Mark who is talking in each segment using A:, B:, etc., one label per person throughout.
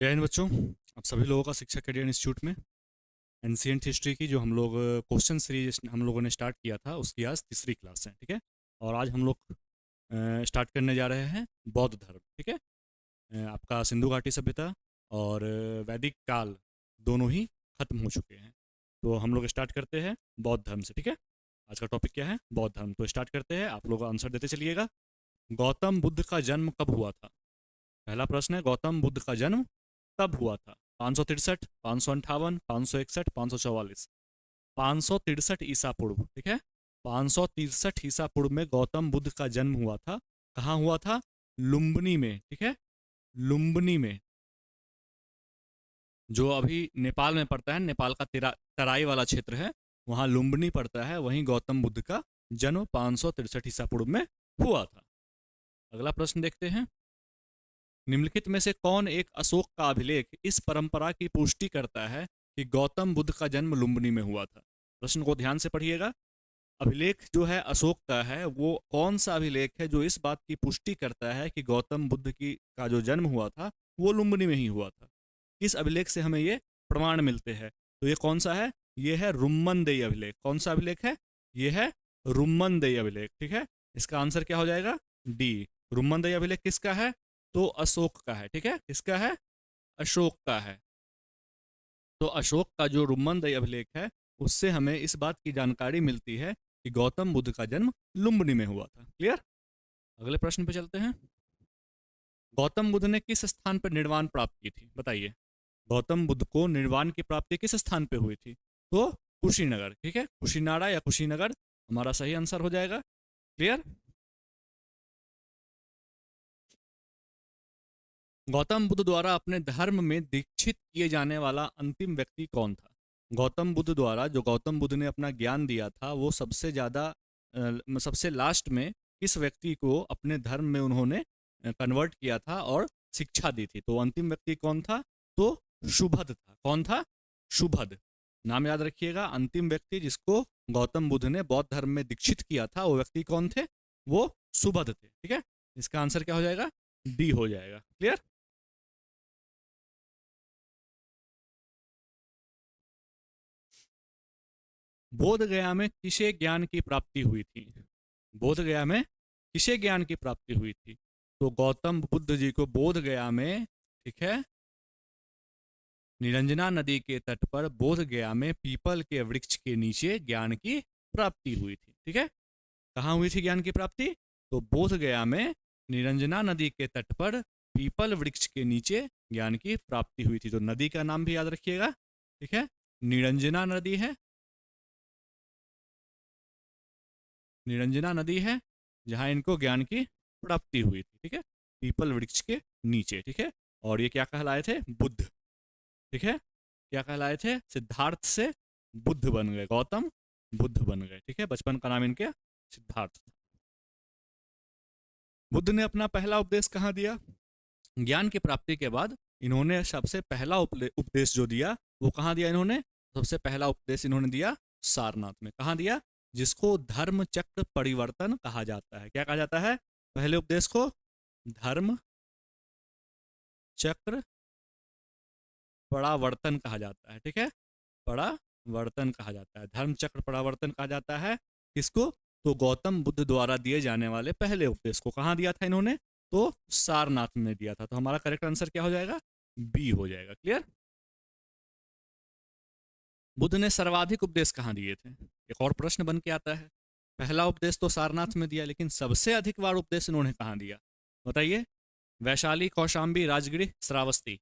A: जय हिंद बच्चों। आप सभी लोगों का शिक्षा कैरियर इंस्टीट्यूट में एंशिएंट हिस्ट्री की जो हम लोग क्वेश्चन सीरीज हम लोगों ने स्टार्ट किया था उसकी आज तीसरी क्लास है। ठीक है। और आज हम लोग स्टार्ट करने जा रहे हैं बौद्ध धर्म। ठीक है। आपका सिंधु घाटी सभ्यता और वैदिक काल दोनों ही खत्म हो चुके हैं। तो हम लोग स्टार्ट करते हैं बौद्ध धर्म से। ठीक है। आज का टॉपिक क्या है? बौद्ध धर्म। तो स्टार्ट करते हैं, आप लोग आंसर देते चलिएगा। गौतम बुद्ध का जन्म कब हुआ था? पहला प्रश्न है, गौतम बुद्ध का जन्म कब हुआ था? 563, 558, 561, 544। 563 ईसा पूर्व। ठीक है। 563 ईसा पूर्व में गौतम बुद्ध का जन्म हुआ था। कहाँ हुआ था? लुम्बिनी में। ठीक है। लुम्बिनी में, जो अभी नेपाल में पड़ता है, नेपाल का तराई वाला क्षेत्र है, वहाँ लुम्बिनी पड़ता है। वहीं गौतम बुद्ध का जन्म 563 ईसा पूर्व में हुआ था। अगला प्रश्न देखते हैं। निम्नलिखित में से कौन एक अशोक का अभिलेख इस परंपरा की पुष्टि करता है कि गौतम बुद्ध का जन्म लुम्बिनी में हुआ था? प्रश्न को ध्यान से पढ़िएगा। अभिलेख जो है अशोक का है, वो कौन सा अभिलेख है जो इस बात की पुष्टि करता है कि गौतम बुद्ध की का जो जन्म हुआ था वो लुम्बिनी में ही हुआ था? किस अभिलेख से हमें ये प्रमाण मिलते हैं? तो ये कौन सा है? ये है रुम्मनदेई अभिलेख। कौन सा अभिलेख है? ये है रुम्मनदेई अभिलेख। ठीक है। इसका आंसर क्या हो जाएगा? डी। रुम्मनदेई अभिलेख किसका है? तो अशोक का है। ठीक है। किसका है? अशोक का है। तो अशोक का जो रुम्मनदेई अभिलेख है उससे हमें इस बात की जानकारी मिलती है कि गौतम बुद्ध का जन्म लुम्बिनी में हुआ था। क्लियर? अगले प्रश्न पे चलते हैं। गौतम बुद्ध ने किस स्थान पर निर्वाण प्राप्त की थी? बताइए। गौतम बुद्ध को निर्वाण की प्राप्ति किस स्थान पे हुई थी? तो कुशीनगर। ठीक है। कुशीनारा या कुशीनगर हमारा सही आंसर हो जाएगा। क्लियर? गौतम बुद्ध द्वारा अपने धर्म में दीक्षित किए जाने वाला अंतिम व्यक्ति कौन था? गौतम बुद्ध द्वारा जो गौतम बुद्ध ने अपना ज्ञान दिया था वो सबसे ज़्यादा सबसे लास्ट में किस व्यक्ति को अपने धर्म में उन्होंने कन्वर्ट किया था और शिक्षा दी थी? तो अंतिम व्यक्ति कौन था? तो शुभद था। कौन था? शुभद। नाम याद रखिएगा। अंतिम व्यक्ति जिसको गौतम बुद्ध ने बौद्ध धर्म में दीक्षित किया था वो व्यक्ति कौन थे? वो शुभद थे। ठीक है। इसका आंसर क्या हो जाएगा? डी हो जाएगा। क्लियर? बोध गया में किसे ज्ञान की प्राप्ति हुई थी? बोध गया में किसे ज्ञान की प्राप्ति हुई थी? तो गौतम बुद्ध जी को बोध गया में, ठीक है, निरंजना नदी के तट पर बोध गया में पीपल के वृक्ष के नीचे ज्ञान की प्राप्ति हुई थी। ठीक है। कहाँ हुई थी ज्ञान की प्राप्ति? तो बोध गया में निरंजना नदी के तट पर पीपल वृक्ष के नीचे ज्ञान की प्राप्ति हुई थी। तो नदी का नाम भी याद रखिएगा। ठीक है। निरंजना नदी है, निरंजना नदी है जहाँ इनको ज्ञान की प्राप्ति हुई थी। ठीक है। पीपल वृक्ष के नीचे। ठीक है। और ये क्या कहलाए थे? बुद्ध। ठीक है। क्या कहलाए थे? सिद्धार्थ से बुद्ध बन गए। गौतम बुद्ध बन गए। ठीक है। बचपन का नाम इनके सिद्धार्थ था। बुद्ध ने अपना पहला उपदेश कहाँ दिया? ज्ञान की प्राप्ति के बाद इन्होंने सबसे पहला उपदेश जो दिया वो कहाँ दिया? इन्होंने सबसे पहला उपदेश इन्होंने दिया सारनाथ में। कहाँ दिया? जिसको धर्म चक्र परिवर्तन कहा जाता है। क्या कहा जाता है? पहले उपदेश को धर्म चक्र परावर्तन कहा जाता है। ठीक है। परावर्तन कहा जाता है। धर्म चक्र परावर्तन कहा जाता है किसको? तो गौतम बुद्ध द्वारा दिए जाने वाले पहले उपदेश को। कहाँ दिया था इन्होंने? तो सारनाथ में दिया था। तो हमारा करेक्ट आंसर क्या हो जाएगा? बी हो जाएगा। क्लियर? बुद्ध ने सर्वाधिक उपदेश कहाँ दिए थे? एक और प्रश्न बन के आता है। पहला उपदेश तो सारनाथ में दिया, लेकिन सबसे अधिक बार उपदेश इन्होंने कहाँ दिया? बताइए। वैशाली, कौशाम्बी, राजगीर, श्रावस्ती।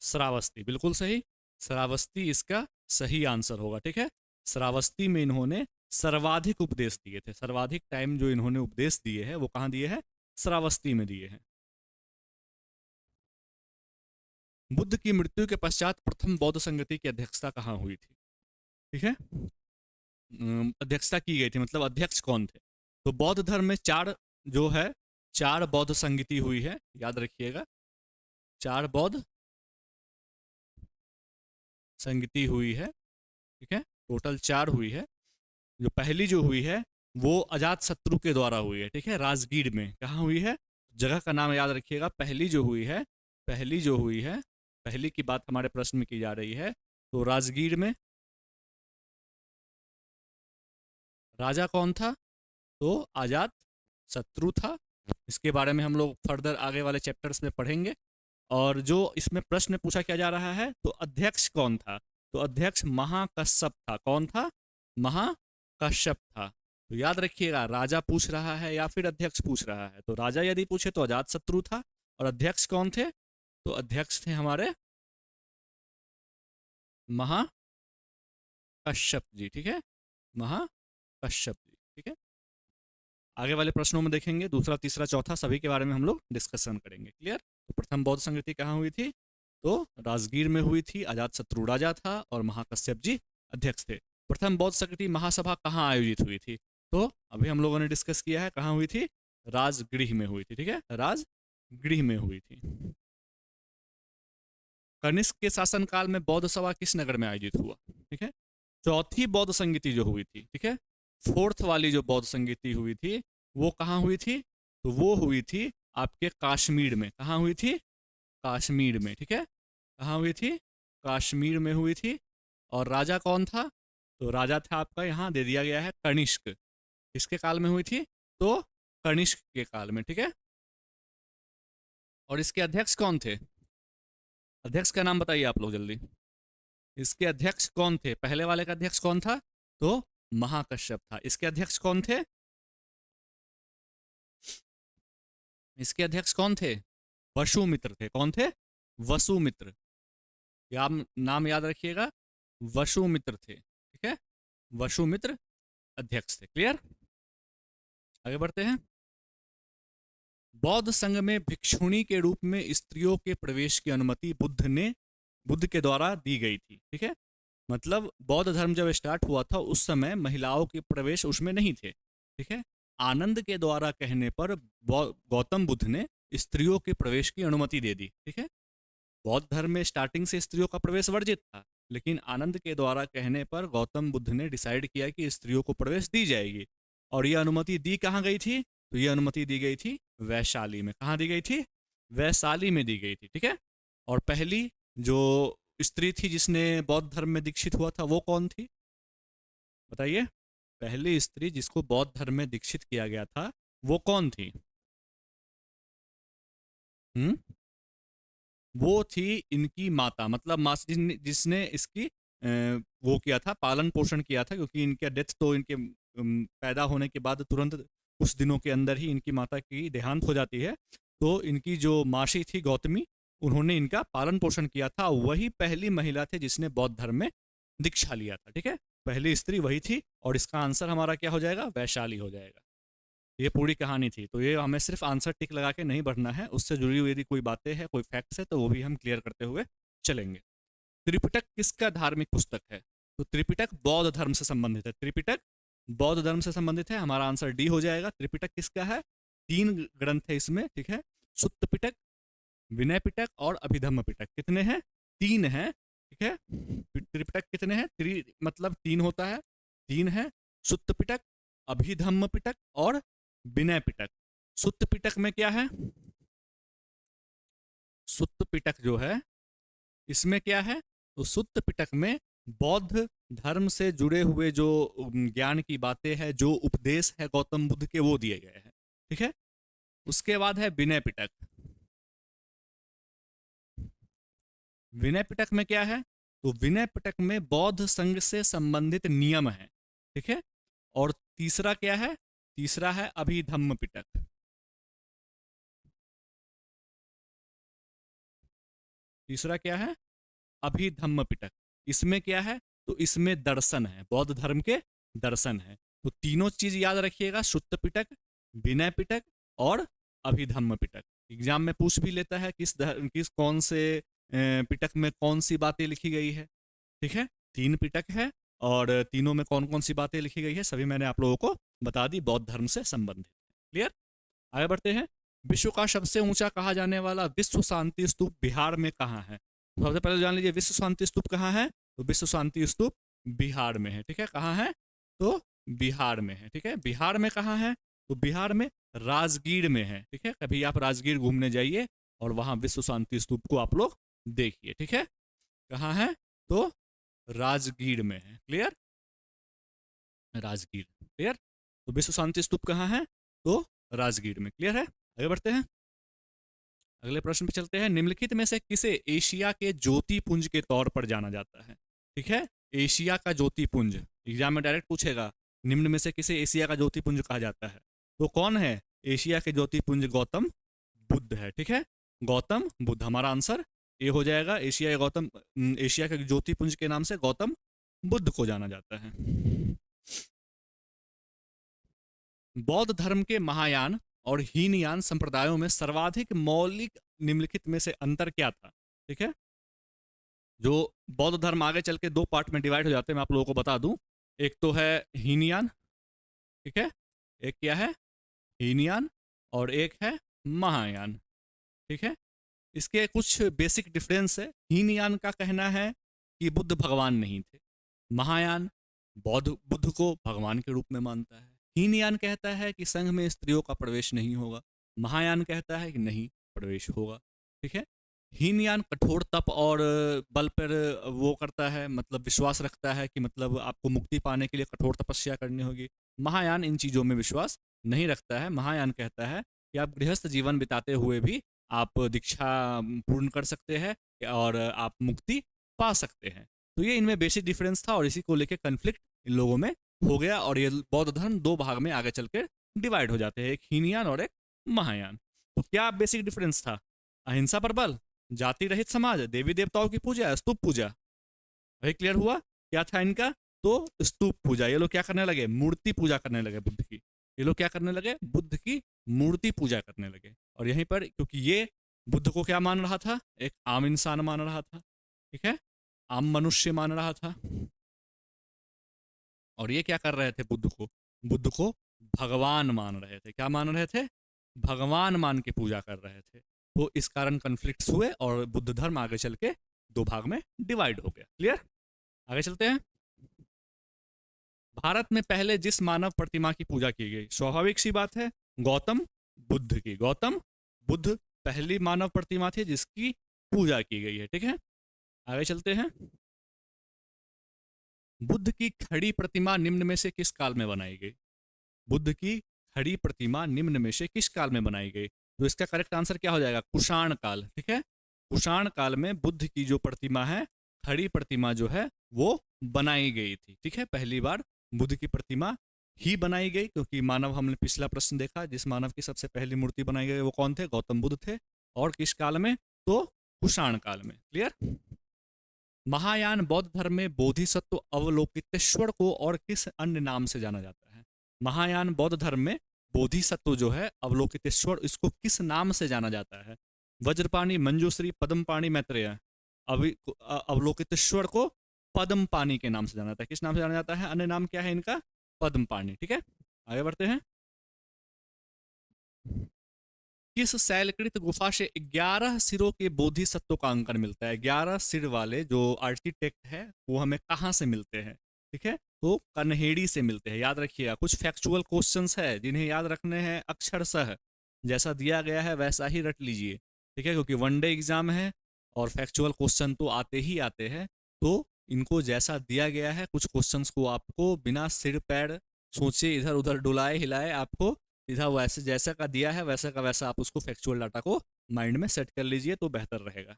A: श्रावस्ती बिल्कुल सही। श्रावस्ती इसका सही आंसर होगा। ठीक है। श्रावस्ती में इन्होंने सर्वाधिक उपदेश दिए थे। सर्वाधिक टाइम जो इन्होंने उपदेश दिए हैं वो कहाँ दिए हैं? श्रावस्ती में दिए हैं। बुद्ध की मृत्यु के पश्चात प्रथम बौद्ध संगति की अध्यक्षता कहाँ हुई थी? ठीक है। अध्यक्षता की गई थी, मतलब अध्यक्ष कौन थे? तो बौद्ध धर्म में जो है चार बौद्ध संगति हुई है। याद रखिएगा, चार बौद्ध संगति हुई है। ठीक है। टोटल चार हुई है। जो पहली जो हुई है वो अजात शत्रु के द्वारा हुई है। ठीक है। राजगीर में। कहाँ हुई है? जगह का नाम याद रखिएगा। पहली जो हुई है पहली जो हुई है, पहली की बात हमारे प्रश्न में की जा रही है, तो राजगीर में राजा कौन था? तो अजात शत्रु था। इसके बारे में हम लोग फर्दर आगे वाले चैप्टर्स में पढ़ेंगे। और जो इसमें प्रश्न पूछा क्या जा रहा है, तो अध्यक्ष कौन था? तो अध्यक्ष महाकश्यप था। कौन था? महाकश्यप था। तो याद रखिएगा, राजा पूछ रहा है या फिर अध्यक्ष पूछ रहा है। तो राजा यदि पूछे तो अजात शत्रु था, और अध्यक्ष कौन थे? तो अध्यक्ष थे हमारे महाकश्यप जी। ठीक है, महाकश्यप जी। ठीक है, आगे वाले प्रश्नों में देखेंगे, दूसरा तीसरा चौथा सभी के बारे में हम लोग डिस्कशन करेंगे। क्लियर? तो प्रथम बौद्ध संस्कृति कहाँ हुई थी? तो राजगीर में हुई थी। अजात शत्रु राजा था और महाकश्यप जी अध्यक्ष थे। प्रथम बौद्ध संस्कृति महासभा कहाँ आयोजित हुई थी? तो अभी हम लोगों ने डिस्कस किया है, कहाँ हुई थी? राजगृह में हुई थी। ठीक है, राजगृह में हुई थी। कनिष्क के शासनकाल में बौद्ध सभा किस नगर में आयोजित हुआ? ठीक है, चौथी बौद्ध संगीति जो हुई थी, ठीक है, फोर्थ वाली जो बौद्ध संगीति हुई थी, वो कहाँ हुई थी? तो वो हुई थी आपके कश्मीर में। कहाँ हुई थी? कश्मीर में। ठीक है, कहाँ हुई थी? कश्मीर में हुई थी। और राजा कौन था? तो राजा था आपका, यहाँ दे दिया गया है, कनिष्क। किसके काल में हुई थी? तो कनिष्क के काल में। ठीक है, और इसके अध्यक्ष कौन थे? अध्यक्ष का नाम बताइए आप लोग जल्दी। इसके अध्यक्ष कौन थे? पहले वाले का अध्यक्ष कौन था? तो महाकश्यप था। इसके अध्यक्ष कौन थे? इसके अध्यक्ष कौन थे? वसुमित्र थे। कौन थे? वसुमित्र। नाम याद रखिएगा, वसुमित्र थे। ठीक है, वसुमित्र अध्यक्ष थे। क्लियर? आगे बढ़ते हैं। बौद्ध संघ में भिक्षुणी के रूप में स्त्रियों के प्रवेश की अनुमति बुद्ध के द्वारा दी गई थी। ठीक है, मतलब बौद्ध धर्म जब स्टार्ट हुआ था उस समय महिलाओं के प्रवेश उसमें नहीं थे। ठीक है, आनंद के द्वारा कहने पर गौतम बुद्ध ने स्त्रियों के प्रवेश की अनुमति दे दी। ठीक है, बौद्ध धर्म में स्टार्टिंग से स्त्रियों का प्रवेश वर्जित था, लेकिन आनंद के द्वारा कहने पर गौतम बुद्ध ने डिसाइड किया कि स्त्रियों को प्रवेश दी जाएगी। और यह अनुमति दी कहाँ गई थी? तो यह अनुमति दी गई थी वैशाली में। कहाँ दी गई थी? वैशाली में दी गई थी। ठीक है, और पहली जो स्त्री थी जिसने बौद्ध धर्म में दीक्षित हुआ था वो कौन थी? बताइए, पहली स्त्री जिसको बौद्ध धर्म में दीक्षित किया गया था वो कौन थी? हम्म, वो थी इनकी माता, मतलब जिसने इसकी वो किया था, पालन पोषण किया था, क्योंकि इनका डेथ तो इनके पैदा होने के बाद तुरंत कुछ दिनों के अंदर ही इनकी माता की देहांत हो जाती है। तो इनकी जो मासी थी गौतमी, उन्होंने इनका पालन पोषण किया था। वही पहली महिला थे जिसने बौद्ध धर्म में दीक्षा लिया था। ठीक है, पहली स्त्री वही थी, और इसका आंसर हमारा क्या हो जाएगा? वैशाली हो जाएगा। ये पूरी कहानी थी। तो ये हमें सिर्फ आंसर टिक लगा के नहीं बढ़ना है, उससे जुड़ी हुई यदि कोई बातें हैं, कोई फैक्ट्स है, तो वो भी हम क्लियर करते हुए चलेंगे। त्रिपिटक किसका धार्मिक पुस्तक है? तो त्रिपिटक बौद्ध धर्म से संबंधित है। त्रिपिटक बौद्ध धर्म से संबंधित है, हमारा आंसर डी हो जाएगा। त्रिपिटक किसका है? 3 ग्रंथ है इसमें। ठीक है, सुत्त पिटक, विनय पिटक और अभिधम्म पिटक। कितने हैं? 3 हैं। ठीक है, त्रिपिटक कितने हैं? मतलब 3 होता है। 3 है, सुत्त पिटक, अभिधम्म पिटक और विनय पिटक। सुत्त पिटक में क्या है? सुत्त पिटक जो है इसमें क्या है? तो सुत्त पिटक में बौद्ध धर्म से जुड़े हुए जो ज्ञान की बातें हैं, जो उपदेश है गौतम बुद्ध के, वो दिए गए हैं। ठीक है, उसके बाद है विनय पिटक। विनय पिटक में क्या है? तो विनय पिटक में बौद्ध संघ से संबंधित नियम है। ठीक है, और तीसरा क्या है? तीसरा है अभिधम्म पिटक। तीसरा क्या है? अभिधम्म पिटक। इसमें क्या है? तो इसमें दर्शन है, बौद्ध धर्म के दर्शन है। तो तीनों चीज याद रखिएगा, सुत्त पिटक, विनय पिटक और अभिधम्म पिटक। एग्जाम में पूछ भी लेता है किस कौन से पिटक में कौन सी बातें लिखी गई है। ठीक है, 3 पिटक है और तीनों में कौन कौन सी बातें लिखी गई है सभी मैंने आप लोगों को बता दी, बौद्ध धर्म से संबंधित। क्लियर? आगे बढ़ते हैं। विश्व का सबसे ऊंचा कहा जाने वाला विश्व शांति स्तूप बिहार में कहाँ है? तो सबसे पहले जान लीजिए विश्व शांति स्तूप कहाँ है। तो विश्व शांति स्तूप बिहार में है। ठीक है, कहाँ है? तो बिहार में है। ठीक है, बिहार में कहाँ है? तो बिहार में राजगीर में है। ठीक है, कभी आप राजगीर घूमने जाइए और वहाँ विश्व शांति स्तूप को आप लोग देखिए, ठीक है। कहाँ है? तो राजगीर में है। क्लियर? राजगीर। क्लियर? तो विश्व शांति स्तूप कहाँ है? तो राजगीर में। क्लियर है? आगे बढ़ते हैं, अगले प्रश्न पे चलते हैं। निम्नलिखित में से किसे एशिया के ज्योति पुंज के तौर पर जाना जाता है? ठीक है, एशिया का ज्योति पुंज, एग्जाम में डायरेक्ट पूछेगा, निम्न में से किसे एशिया का ज्योति पुंज कहा जाता है? तो कौन है एशिया के ज्योति पुंज? गौतम बुद्ध है। ठीक है, गौतम बुद्ध हमारा आंसर ये हो जाएगा। एशिया के ज्योति पुंज के नाम से गौतम बुद्ध को जाना जाता है। बौद्ध धर्म के महायान और हीनयान संप्रदायों में सर्वाधिक मौलिक निम्नलिखित में से अंतर क्या था? ठीक है, जो बौद्ध धर्म आगे चल के दो पार्ट में डिवाइड हो जाते हैं, मैं आप लोगों को बता दूं। एक तो है हीनयान, ठीक है, एक क्या है? हीनयान, और एक है महायान। ठीक है, इसके कुछ बेसिक डिफरेंस है। हीनयान का कहना है कि बुद्ध भगवान नहीं थे। महायान बुद्ध को भगवान के रूप में मानता है। हीनयान कहता है कि संघ में स्त्रियों का प्रवेश नहीं होगा। महायान कहता है कि नहीं, प्रवेश होगा। ठीक है, हीनयान कठोर तप और बल पर वो करता है, मतलब विश्वास रखता है कि मतलब आपको मुक्ति पाने के लिए कठोर तपस्या करनी होगी। महायान इन चीज़ों में विश्वास नहीं रखता है। महायान कहता है कि आप गृहस्थ जीवन बिताते हुए भी आप दीक्षा पूर्ण कर सकते हैं और आप मुक्ति पा सकते हैं। तो ये इनमें बेसिक डिफरेंस था और इसी को लेकर कन्फ्लिक्ट इन लोगों में हो गया और ये बौद्ध धर्म दो भाग में आगे चल कर डिवाइड हो जाते हैं, एक हीनयान और एक महायान। तो क्या बेसिक डिफरेंस था? अहिंसा पर बल, जाति रहित समाज, देवी देवताओं की पूजा, स्तूप पूजा। वही क्लियर हुआ क्या था इनका? तो स्तूप पूजा। ये लोग क्या करने लगे? मूर्ति पूजा करने लगे बुद्ध की। ये लोग क्या करने लगे? बुद्ध की मूर्ति पूजा करने लगे। और यहीं पर क्योंकि ये बुद्ध को क्या मान रहा था? एक आम इंसान मान रहा था, ठीक है, आम मनुष्य मान रहा था। और ये क्या कर रहे थे? बुद्ध को भगवान मान रहे थे। क्या मान रहे थे? भगवान मान के पूजा कर रहे थे। तो इस कारण कन्फ्लिक्ट्स हुए और बुद्ध धर्म आगे चल के दो भाग में डिवाइड हो गया। क्लियर? आगे चलते हैं। भारत में पहले जिस मानव प्रतिमा की पूजा की गई, स्वाभाविक सी बात है, गौतम बुद्ध की। गौतम बुद्ध पहली मानव प्रतिमा थी जिसकी पूजा की गई है। ठीक है, आगे चलते हैं। बुद्ध की खड़ी प्रतिमा निम्न में से किस काल में बनाई गई? बुद्ध की खड़ी प्रतिमा निम्न में से किस काल में बनाई गई? तो इसका करेक्ट आंसर क्या हो जाएगा? कुषाण काल। ठीक है, कुषाण काल में बुद्ध की जो प्रतिमा है, खड़ी प्रतिमा जो है वो बनाई गई थी। ठीक है, पहली बार बुद्ध की प्रतिमा ही बनाई गई क्योंकि मानव, हमने पिछला प्रश्न देखा, जिस मानव की सबसे पहली मूर्ति बनाई गई वो कौन थे? गौतम बुद्ध थे। और किस काल में? तो कुषाण काल में। क्लियर? महायान बौद्ध धर्म में बोधिसत्व अवलोकितेश्वर को और किस अन्य नाम से जाना जाता है? महायान बौद्ध धर्म में बोधिसत्व जो है अवलोकितेश्वर, इसको किस नाम से जाना जाता है? वज्रपाणी, मंजूश्री, पद्मपाणी, मैत्रेय। अवलोकितेश्वर को पद्मपाणी के नाम से जाना जाता है। किस नाम से जाना जाता है? अन्य नाम क्या है इनका? पद्मपाणी। ठीक है, आगे बढ़ते हैं। किस शैलकृत गुफा से 11 सिरों के बोधिसत्व का अंकन मिलता है? 11 सिर वाले जो आर्किटेक्ट है वो हमें कहाँ से मिलते हैं? ठीक है, तो कन्हेड़ी से मिलते हैं। याद रखिएगा, कुछ फैक्चुअल क्वेश्चंस है जिन्हें याद रखने हैं अक्षरशः, जैसा दिया गया है वैसा ही रट लीजिए। ठीक है, क्योंकि वनडे एग्जाम है और फैक्चुअल क्वेश्चन तो आते ही आते हैं। तो इनको जैसा दिया गया है, कुछ क्वेश्चंस को आपको बिना सिर पैर सोचे इधर उधर डुलाए हिलाए आपको सीधा वैसे जैसा का दिया है वैसा का वैसा आप उसको फैक्चुअल डाटा को माइंड में सेट कर लीजिए तो बेहतर रहेगा।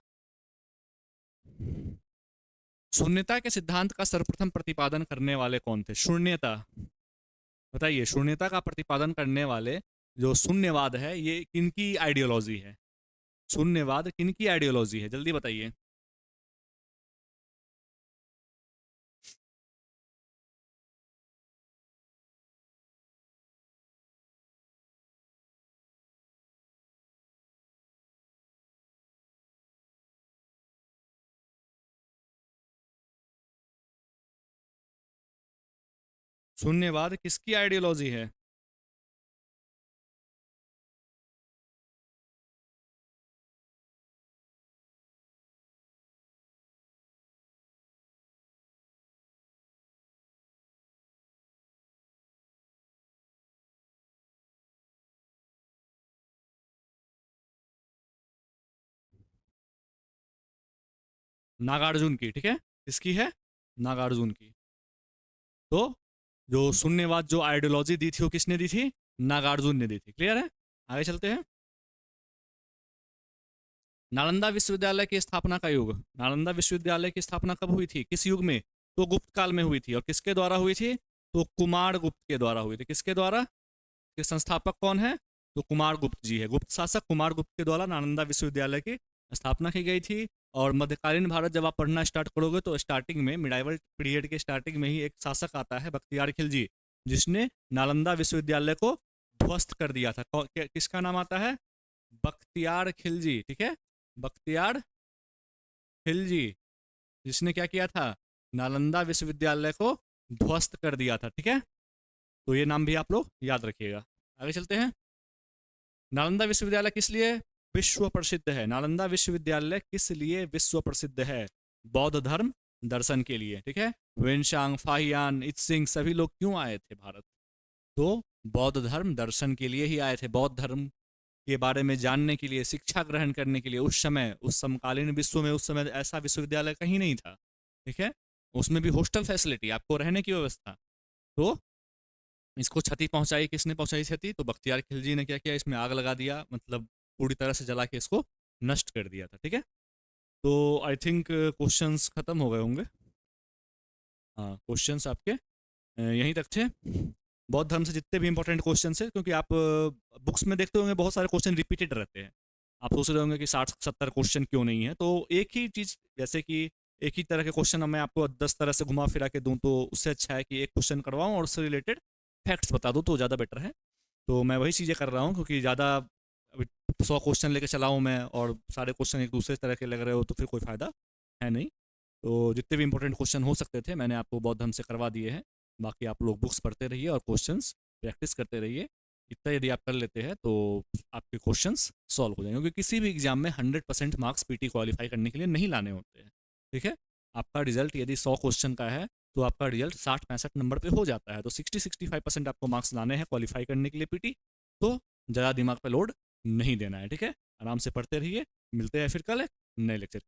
A: शून्यता के सिद्धांत का सर्वप्रथम प्रतिपादन करने वाले कौन थे? शून्यता, बताइए, शून्यता का प्रतिपादन करने वाले जो शून्यवाद है ये किनकी आइडियोलॉजी है? शून्यवाद किनकी आइडियोलॉजी है? जल्दी बताइए। शून्यवाद किसकी आइडियोलॉजी है? नागार्जुन की, ठीक है, किसकी है, नागार्जुन की। तो जो शून्यवाद जो आइडियोलॉजी दी थी वो किसने दी थी, नागार्जुन ने दी थी। क्लियर है, आगे चलते हैं। नालंदा विश्वविद्यालय की स्थापना का युग, नालंदा विश्वविद्यालय की स्थापना कब हुई थी, किस युग में, तो गुप्त काल में हुई थी। और किसके द्वारा हुई थी, तो कुमार गुप्त के द्वारा हुई थी। किसके द्वारा, के संस्थापक कौन है, तो कुमार गुप्त जी है। गुप्त शासक कुमार गुप्त के द्वारा नालंदा विश्वविद्यालय की स्थापना की गई थी। और मध्यकालीन भारत जब आप पढ़ना स्टार्ट करोगे तो स्टार्टिंग में, मिडाइवल पीरियड के स्टार्टिंग में ही एक शासक आता है बख्तियार खिलजी, जिसने नालंदा विश्वविद्यालय को ध्वस्त कर दिया था। किसका नाम आता है, बख्तियार खिलजी, ठीक है, बख्तियार खिलजी, जिसने क्या किया था, नालंदा विश्वविद्यालय को ध्वस्त कर दिया था। ठीक है, तो ये नाम भी आप लोग याद रखिएगा। आगे चलते हैं। नालंदा विश्वविद्यालय किस लिए विश्व प्रसिद्ध है, नालंदा विश्वविद्यालय किस लिए विश्व प्रसिद्ध है, बौद्ध धर्म दर्शन के लिए। ठीक है, वेनशांग, फाहियान, इत्सिंग सभी लोग क्यों आए थे भारत, तो बौद्ध धर्म दर्शन के लिए ही आए थे, बौद्ध धर्म के बारे में जानने के लिए, शिक्षा ग्रहण करने के लिए। उस समय, उस समकालीन विश्व में उस समय ऐसा विश्वविद्यालय कहीं नहीं था। ठीक है, उसमें भी हॉस्टल फैसिलिटी, आपको रहने की व्यवस्था। तो इसको क्षति पहुंचाई, किसने पहुंचाई क्षति, तो बख्तियार खिलजी ने क्या किया, इसमें आग लगा दिया, मतलब पूरी तरह से जला के इसको नष्ट कर दिया था। ठीक है, तो आई थिंक क्वेश्चंस खत्म हो गए होंगे। हाँ, क्वेश्चंस आपके यहीं तक थे। बौद्ध धर्म से जितने भी इंपॉर्टेंट क्वेश्चन है, क्योंकि आप बुक्स में देखते होंगे बहुत सारे क्वेश्चन रिपीटेड रहते हैं, आप सोच रहे होंगे कि 60-70 क्वेश्चन क्यों नहीं है। तो एक ही चीज़, जैसे कि एक ही तरह के क्वेश्चन मैं आपको 10 तरह से घुमा फिरा के दूं, तो उससे अच्छा है कि एक क्वेश्चन करवाऊं और उससे रिलेटेड फैक्ट्स बता दूं, तो ज़्यादा बेटर है। तो मैं वही चीज़ें कर रहा हूँ, क्योंकि ज़्यादा अभी 100 क्वेश्चन लेके चला हूँ मैं और सारे क्वेश्चन एक दूसरे तरह के लग रहे हो, तो फिर कोई फ़ायदा है नहीं। तो जितने भी इंपॉर्टेंट क्वेश्चन हो सकते थे मैंने आपको बौद्ध धर्म से करवा दिए हैं। बाकी आप लोग बुक्स पढ़ते रहिए और क्वेश्चंस प्रैक्टिस करते रहिए। इतना यदि आप कर लेते हैं तो आपके क्वेश्चंस सॉल्व हो जाएंगे, क्योंकि किसी भी एग्जाम में 100% मार्क्स पीटी क्वालिफाई करने के लिए नहीं लाने होते हैं। ठीक है, आपका रिजल्ट यदि 100 क्वेश्चन का है तो आपका रिजल्ट 60-65 नंबर पे हो जाता है। तो 60-65% आपको मार्क्स लाने हैं क्वालिफाई करने के लिए पीटी। तो ज़्यादा दिमाग पे लोड नहीं देना है। ठीक है, आराम से पढ़ते रहिए। मिलते हैं फिर कल एक नए लेक्चर।